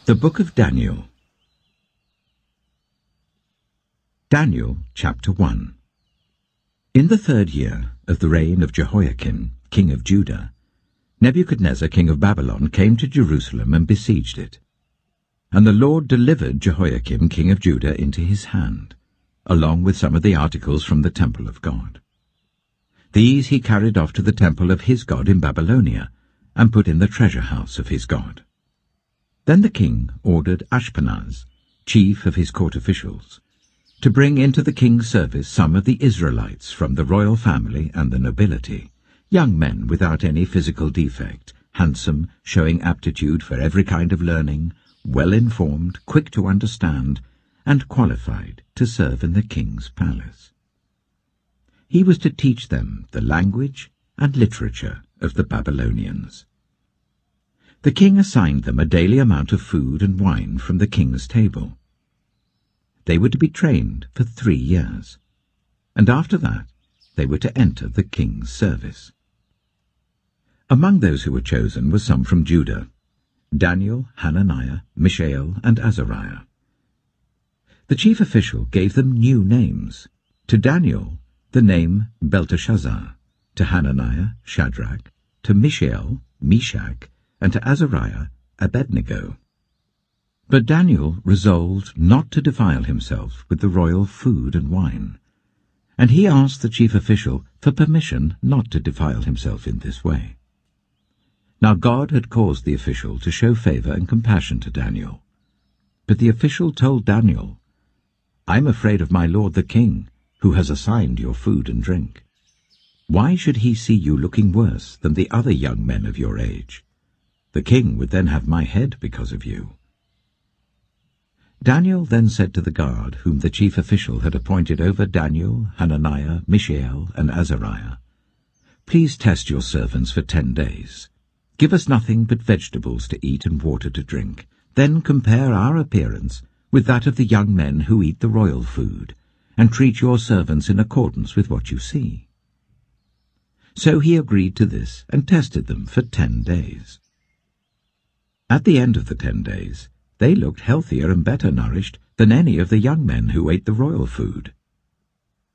The Book of Daniel. Daniel, chapter 1. In the 3rd year of the reign of Jehoiakim, king of Judah, Nebuchadnezzar, king of Babylon, came to Jerusalem and besieged it. And the Lord delivered Jehoiakim, king of Judah, into his hand, along with some of the articles from the temple of God. These he carried off to the temple of his God in Babylonia, and put in the treasure house of his God. Then the king ordered Ashpenaz, chief of his court officials, to bring into the king's service some of the Israelites from the royal family and the nobility, young men without any physical defect, handsome, showing aptitude for every kind of learning, well-informed, quick to understand, and qualified to serve in the king's palace. He was to teach them the language and literature of the Babylonians. The king assigned them a daily amount of food and wine from the king's table. They were to be trained for 3 years, and after that they were to enter the king's service. Among those who were chosen were some from Judah: Daniel, Hananiah, Mishael, and Azariah. The chief official gave them new names. To Daniel, the name Belteshazzar; to Hananiah, Shadrach; to Mishael, Meshach; and to Azariah, Abednego. But Daniel resolved not to defile himself with the royal food and wine, and he asked the chief official for permission not to defile himself in this way. Now God had caused the official to show favor and compassion to Daniel. But the official told Daniel, "I am afraid of my lord the king, who has assigned your food and drink. Why should he see you looking worse than the other young men of your age? The king would then have my head because of you." Daniel then said to the guard, whom the chief official had appointed over Daniel, Hananiah, Mishael, and Azariah, "Please test your servants for 10 days. Give us nothing but vegetables to eat and water to drink. Then compare our appearance with that of the young men who eat the royal food, and treat your servants in accordance with what you see." So he agreed to this and tested them for 10 days. At the end of the 10 days, they looked healthier and better nourished than any of the young men who ate the royal food.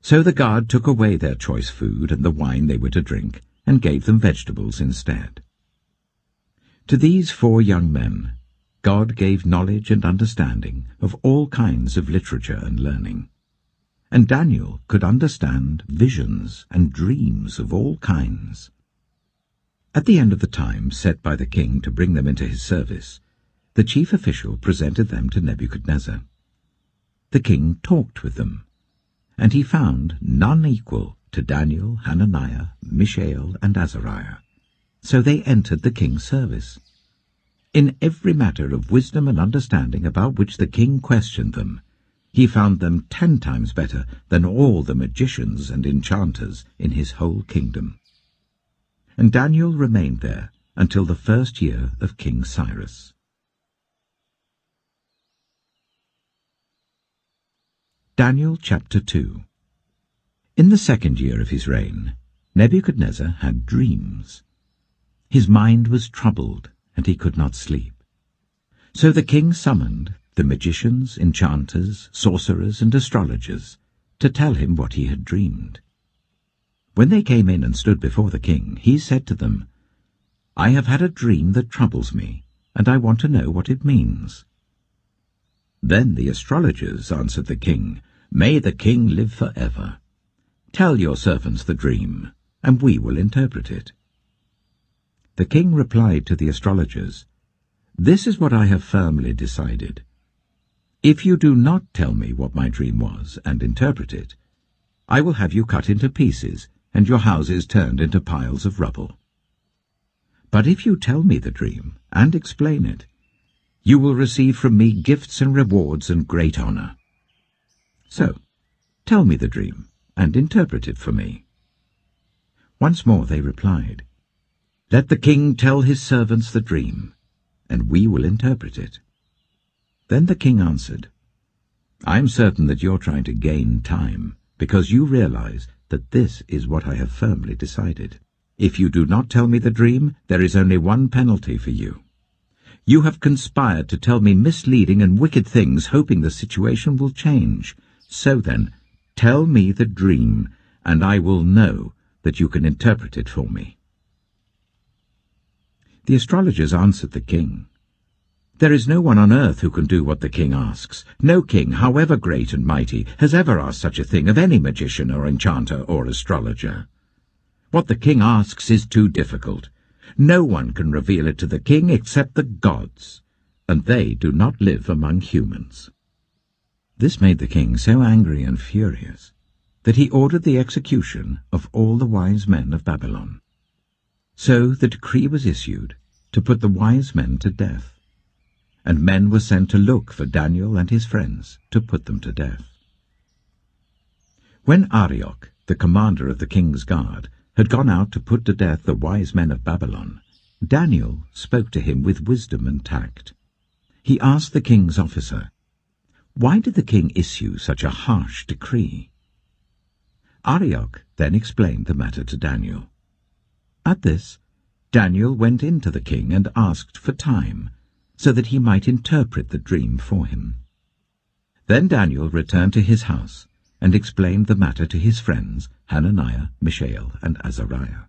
So the guard took away their choice food and the wine they were to drink, and gave them vegetables instead. To these 4 young men, God gave knowledge and understanding of all kinds of literature and learning. And Daniel could understand visions and dreams of all kinds. At the end of the time set by the king to bring them into his service, the chief official presented them to Nebuchadnezzar. The king talked with them, and he found none equal to Daniel, Hananiah, Mishael, and Azariah. So they entered the king's service. In every matter of wisdom and understanding about which the king questioned them, he found them 10 times better than all the magicians and enchanters in his whole kingdom. And Daniel remained there until the 1st year of King Cyrus. Daniel chapter 2. In the 2nd year of his reign, Nebuchadnezzar had dreams. His mind was troubled, and he could not sleep. So the king summoned the magicians, enchanters, sorcerers, and astrologers to tell him what he had dreamed. When they came in and stood before the king, he said to them, "I have had a dream that troubles me, and I want to know what it means." Then the astrologers answered the king, "May the king live forever. Tell your servants the dream, and we will interpret it." The king replied to the astrologers, "This is what I have firmly decided. If you do not tell me what my dream was and interpret it, I will have you cut into pieces and your houses turned into piles of rubble. But if you tell me the dream and explain it, you will receive from me gifts and rewards and great honor. So, tell me the dream and interpret it for me." Once more they replied, "Let the king tell his servants the dream, and we will interpret it." Then the king answered, "I am certain that you're trying to gain time, because you realize that this is what I have firmly decided. If you do not tell me the dream, there is only one penalty for you. You have conspired to tell me misleading and wicked things, hoping the situation will change. So then, tell me the dream, and I will know that you can interpret it for me." The astrologers answered the king, "There is no one on earth who can do what the king asks. No king, however great and mighty, has ever asked such a thing of any magician or enchanter or astrologer. What the king asks is too difficult. No one can reveal it to the king except the gods, and they do not live among humans." This made the king so angry and furious that he ordered the execution of all the wise men of Babylon. So the decree was issued to put the wise men to death, and men were sent to look for Daniel and his friends to put them to death. When Arioch, the commander of the king's guard, had gone out to put to death the wise men of Babylon, Daniel spoke to him with wisdom and tact. He asked the king's officer, "Why did the king issue such a harsh decree?" Arioch then explained the matter to Daniel. At this, Daniel went in to the king and asked for time, so that he might interpret the dream for him. Then Daniel returned to his house and explained the matter to his friends Hananiah, Mishael, and Azariah.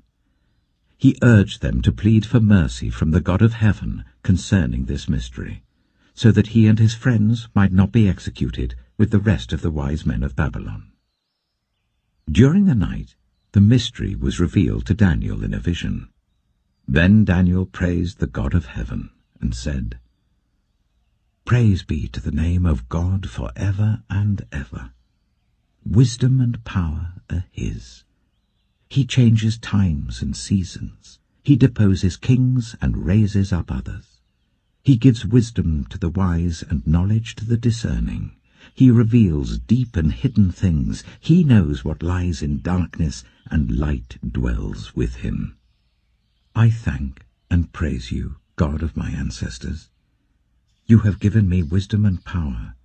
He urged them to plead for mercy from the God of heaven concerning this mystery, so that he and his friends might not be executed with the rest of the wise men of Babylon. During the night, the mystery was revealed to Daniel in a vision. Then Daniel praised the God of heaven and said, "Praise be to the name of God for ever and ever. Wisdom and power are his. He changes times and seasons. He deposes kings and raises up others. He gives wisdom to the wise and knowledge to the discerning. He reveals deep and hidden things. He knows what lies in darkness, and light dwells with him. I thank and praise you, God of my ancestors. You have given me wisdom and power.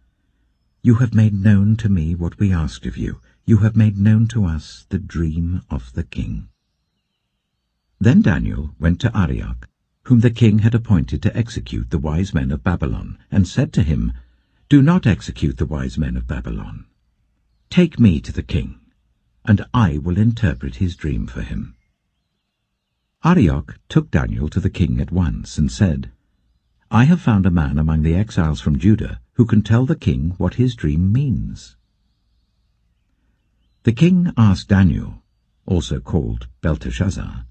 You have made known to me what we asked of you. You have made known to us the dream of the king." Then Daniel went to Arioch, whom the king had appointed to execute the wise men of Babylon, and said to him, "Do not execute the wise men of Babylon. Take me to the king, and I will interpret his dream for him." Arioch took Daniel to the king at once and said, "I have found a man among the exiles from Judah who can tell the king what his dream means." The king asked Daniel, also called Belteshazzar,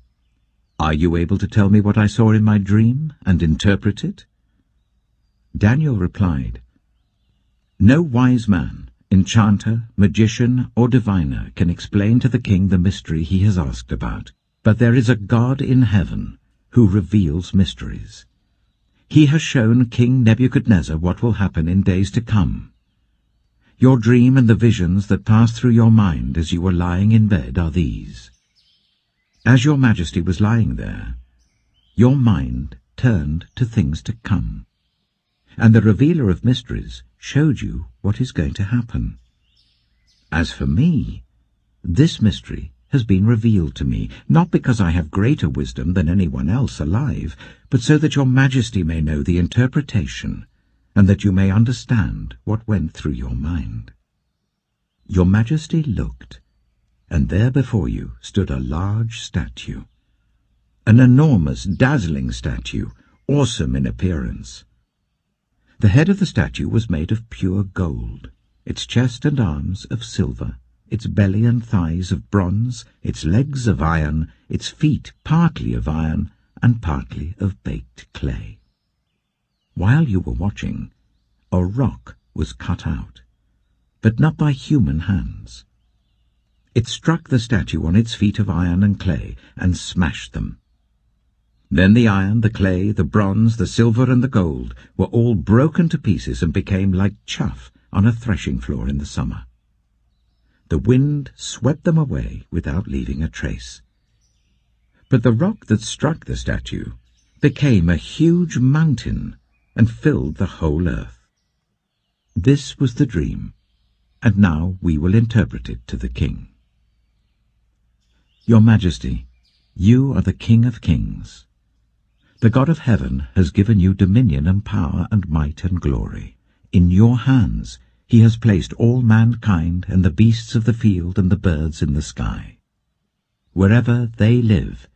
"Are you able to tell me what I saw in my dream and interpret it?" Daniel replied, "No wise man, enchanter, magician, or diviner can explain to the king the mystery he has asked about, but there is a God in heaven who reveals mysteries. He has shown King Nebuchadnezzar what will happen in days to come. Your dream and the visions that passed through your mind as you were lying in bed are these. As your majesty was lying there, your mind turned to things to come, and the revealer of mysteries showed you what is going to happen. As for me, this mystery has been revealed to me, not because I have greater wisdom than anyone else alive, but so that your majesty may know the interpretation, and that you may understand what went through your mind." Your majesty looked, and there before you stood a large statue, an enormous, dazzling statue, awesome in appearance. The head of the statue was made of pure gold, its chest and arms of silver, its belly and thighs of bronze, its legs of iron, its feet partly of iron and partly of baked clay. While you were watching, a rock was cut out, but not by human hands. It struck the statue on its feet of iron and clay and smashed them. Then the iron, the clay, the bronze, the silver, and the gold were all broken to pieces and became like chaff on a threshing floor in the summer. The wind swept them away without leaving a trace. But the rock that struck the statue became a huge mountain and filled the whole earth. This was the dream, and now we will interpret it to the king. Your Majesty, you are the King of Kings. The God of heaven has given you dominion and power and might and glory. In your hands he has placed all mankind and the beasts of the field and the birds in the sky. Wherever they live,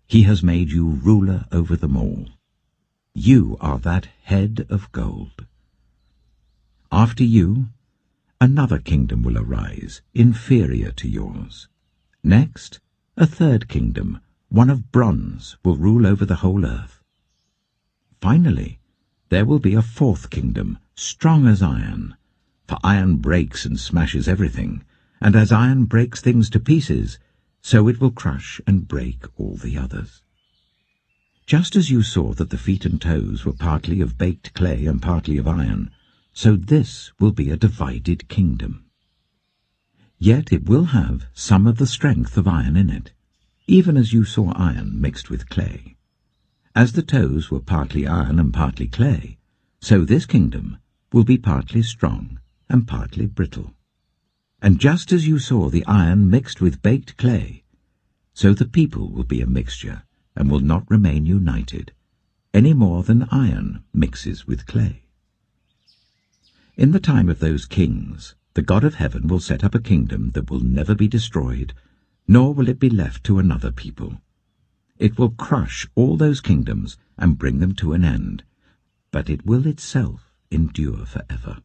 he has made you ruler over them all. You are that head of gold. After you, another kingdom will arise, inferior to yours. Next, a third kingdom, one of bronze, will rule over the whole earth. Finally, there will be a fourth kingdom, strong as iron, for iron breaks and smashes everything, and as iron breaks things to pieces, so it will crush and break all the others. Just as you saw that the feet and toes were partly of baked clay and partly of iron, so this will be a divided kingdom. Yet it will have some of the strength of iron in it, even as you saw iron mixed with clay. As the toes were partly iron and partly clay, so this kingdom will be partly strong and partly brittle. And just as you saw the iron mixed with baked clay, so the people will be a mixture and will not remain united, any more than iron mixes with clay. In the time of those kings, the God of heaven will set up a kingdom that will never be destroyed, nor will it be left to another people. It will crush all those kingdoms and bring them to an end, but it will itself endure forever.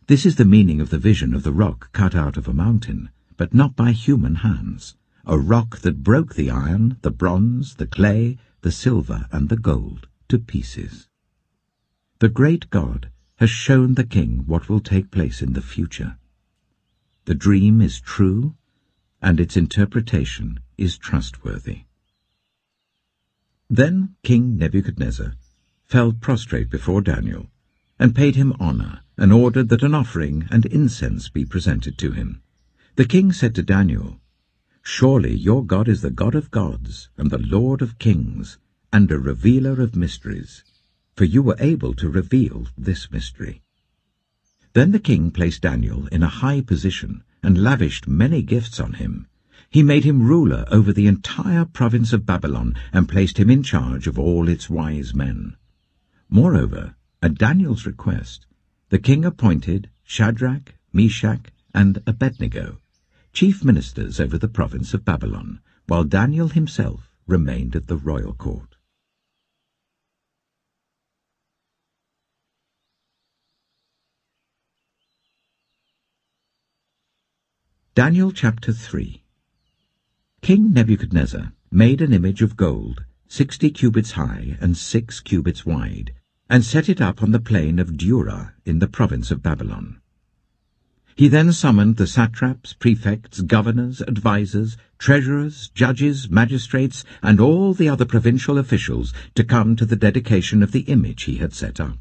This is the meaning of the vision of the rock cut out of a mountain, but not by human hands, a rock that broke the iron, the bronze, the clay, the silver, and the gold to pieces. The great God has shown the king what will take place in the future. The dream is true, and its interpretation is trustworthy. Then King Nebuchadnezzar fell prostrate before Daniel, and paid him honor, and ordered that an offering and incense be presented to him. The king said to Daniel, "Surely your God is the God of gods, and the Lord of kings, and a revealer of mysteries, for you were able to reveal this mystery." Then the king placed Daniel in a high position, and lavished many gifts on him. He made him ruler over the entire province of Babylon, and placed him in charge of all its wise men. Moreover, at Daniel's request, the king appointed Shadrach, Meshach, and Abednego, chief ministers over the province of Babylon, while Daniel himself remained at the royal court. Daniel chapter 3. King Nebuchadnezzar made an image of gold, 60 cubits high and 6 cubits wide, and set it up on the plain of Dura in the province of Babylon. He then summoned the satraps, prefects, governors, advisers, treasurers, judges, magistrates, and all the other provincial officials to come to the dedication of the image he had set up.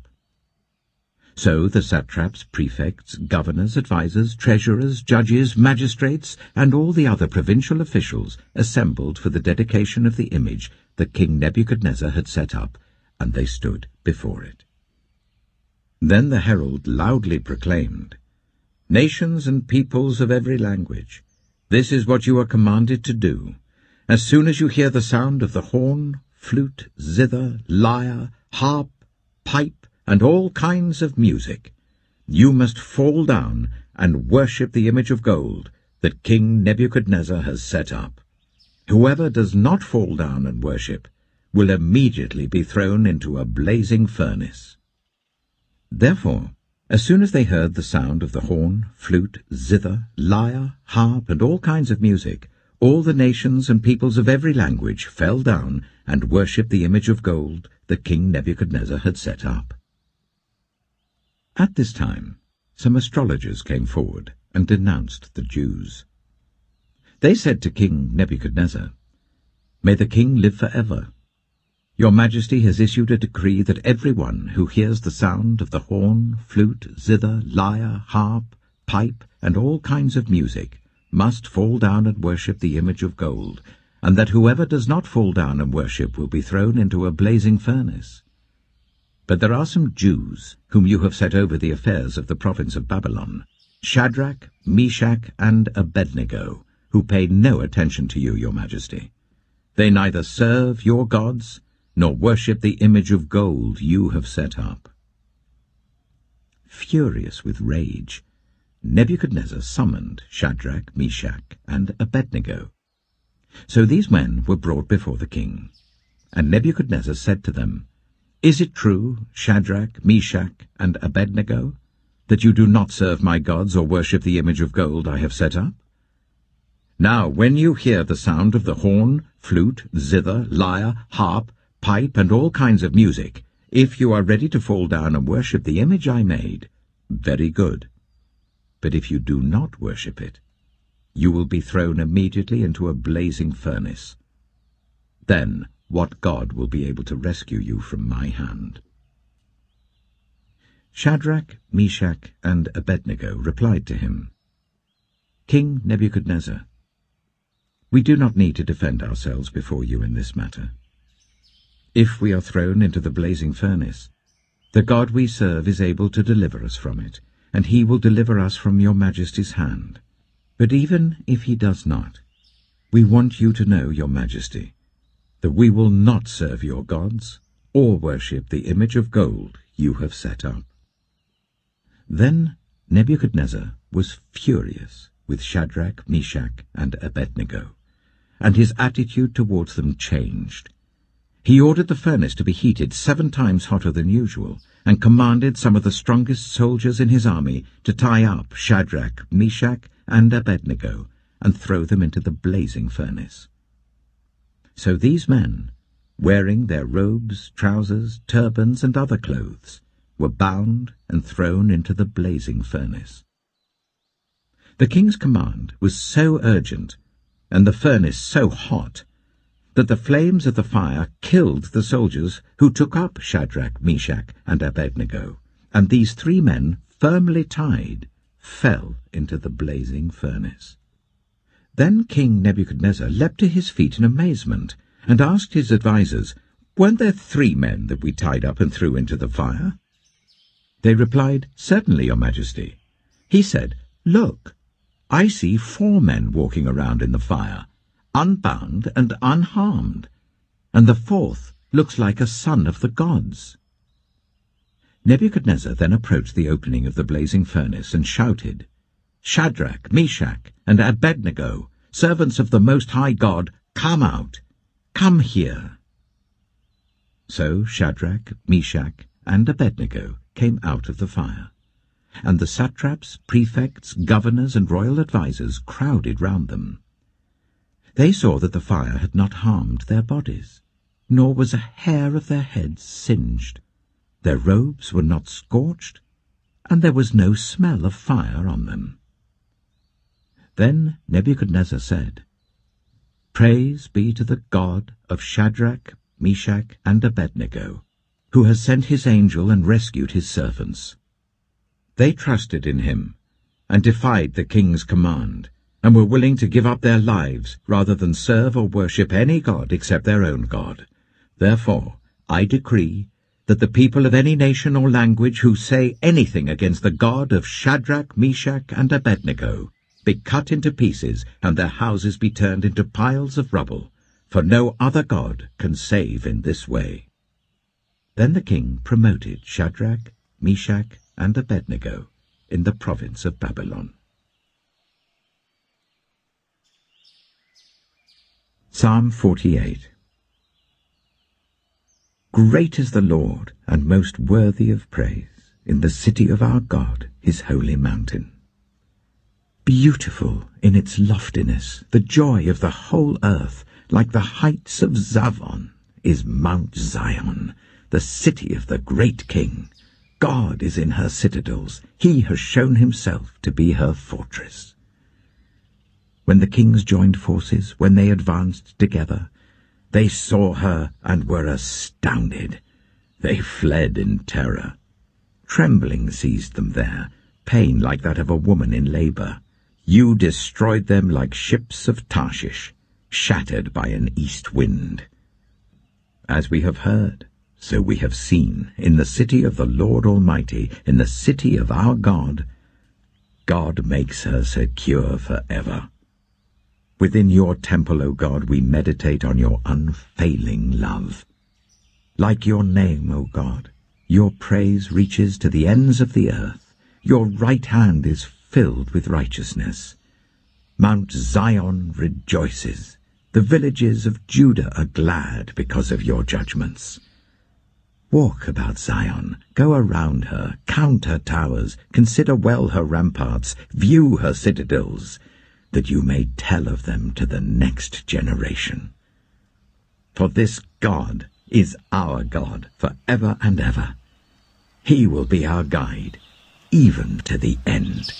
So the satraps, prefects, governors, advisers, treasurers, judges, magistrates, and all the other provincial officials assembled for the dedication of the image that King Nebuchadnezzar had set up, and they stood before it. Then the herald loudly proclaimed, "Nations and peoples of every language, this is what you are commanded to do. As soon as you hear the sound of the horn, flute, zither, lyre, harp, pipe, and all kinds of music, you must fall down and worship the image of gold that King Nebuchadnezzar has set up. Whoever does not fall down and worship will immediately be thrown into a blazing furnace." Therefore, as soon as they heard the sound of the horn, flute, zither, lyre, harp, and all kinds of music, all the nations and peoples of every language fell down and worshipped the image of gold that King Nebuchadnezzar had set up. At this time, some astrologers came forward and denounced the Jews. They said to King Nebuchadnezzar, "May the king live forever. Your Majesty has issued a decree that everyone who hears the sound of the horn, flute, zither, lyre, harp, pipe, and all kinds of music must fall down and worship the image of gold, and that whoever does not fall down and worship will be thrown into a blazing furnace. But there are some Jews whom you have set over the affairs of the province of Babylon, Shadrach, Meshach, and Abednego, who pay no attention to you, your Majesty. They neither serve your gods, nor worship the image of gold you have set up." Furious with rage, Nebuchadnezzar summoned Shadrach, Meshach, and Abednego. So these men were brought before the king. And Nebuchadnezzar said to them, "Is it true, Shadrach, Meshach, and Abednego, that you do not serve my gods or worship the image of gold I have set up? Now, when you hear the sound of the horn, flute, zither, lyre, harp, pipe, and all kinds of music, if you are ready to fall down and worship the image I made, very good. But if you do not worship it, you will be thrown immediately into a blazing furnace. Then what God will be able to rescue you from my hand?" Shadrach, Meshach, and Abednego replied to him, "King Nebuchadnezzar, we do not need to defend ourselves before you in this matter. If we are thrown into the blazing furnace, the God we serve is able to deliver us from it, and he will deliver us from your majesty's hand. But even if he does not, we want you to know, your majesty, that we will not serve your gods or worship the image of gold you have set up." Then Nebuchadnezzar was furious with Shadrach, Meshach, and Abednego, and his attitude towards them changed. He ordered the furnace to be heated 7 times hotter than usual, and commanded some of the strongest soldiers in his army to tie up Shadrach, Meshach, and Abednego, and throw them into the blazing furnace. So these men, wearing their robes, trousers, turbans, and other clothes, were bound and thrown into the blazing furnace. The king's command was so urgent, and the furnace so hot, that the flames of the fire killed the soldiers who took up Shadrach, Meshach, and Abednego, and these 3 men, firmly tied, fell into the blazing furnace. Then King Nebuchadnezzar leapt to his feet in amazement, and asked his advisers, "Weren't there 3 men that we tied up and threw into the fire?" They replied, "Certainly, your majesty." He said, "Look, I see 4 men walking around in the fire, unbound and unharmed, and the 4th looks like a son of the gods." Nebuchadnezzar then approached the opening of the blazing furnace and shouted, "Shadrach, Meshach, and Abednego, servants of the Most High God, come out! Come here!" So Shadrach, Meshach, and Abednego came out of the fire, and the satraps, prefects, governors, and royal advisers crowded round them. They saw that the fire had not harmed their bodies, nor was a hair of their heads singed. Their robes were not scorched, and there was no smell of fire on them. Then Nebuchadnezzar said, "Praise be to the God of Shadrach, Meshach, and Abednego, who has sent his angel and rescued his servants. They trusted in him and defied the king's command, and were willing to give up their lives rather than serve or worship any god except their own God. Therefore I decree that the people of any nation or language who say anything against the God of Shadrach, Meshach, and Abednego be cut into pieces, and their houses be turned into piles of rubble, for no other God can save in this way." Then the king promoted Shadrach, Meshach, and Abednego in the province of Babylon. Psalm 48. Great is the Lord, and most worthy of praise, in the city of our God, his holy mountain. Beautiful in its loftiness, the joy of the whole earth, like the heights of Zavon, is Mount Zion, the city of the great King. God is in her citadels. He has shown himself to be her fortress. When the kings joined forces, when they advanced together, they saw her and were astounded. They fled in terror. Trembling seized them there, pain like that of a woman in labor. You destroyed them like ships of Tarshish, shattered by an east wind. As we have heard, so we have seen, in the city of the Lord Almighty, in the city of our God, God makes her secure forever. Within your temple, O God, we meditate on your unfailing love. like your name, O God. Your praise reaches to the ends of the earth. Your right hand is filled with righteousness. Mount Zion rejoices. The villages of Judah are glad because of your judgments. Walk about Zion, go around her, count her towers, consider well her ramparts, view her citadels, that you may tell of them to the next generation. For this God is our God for ever and ever. He will be our guide, even to the end.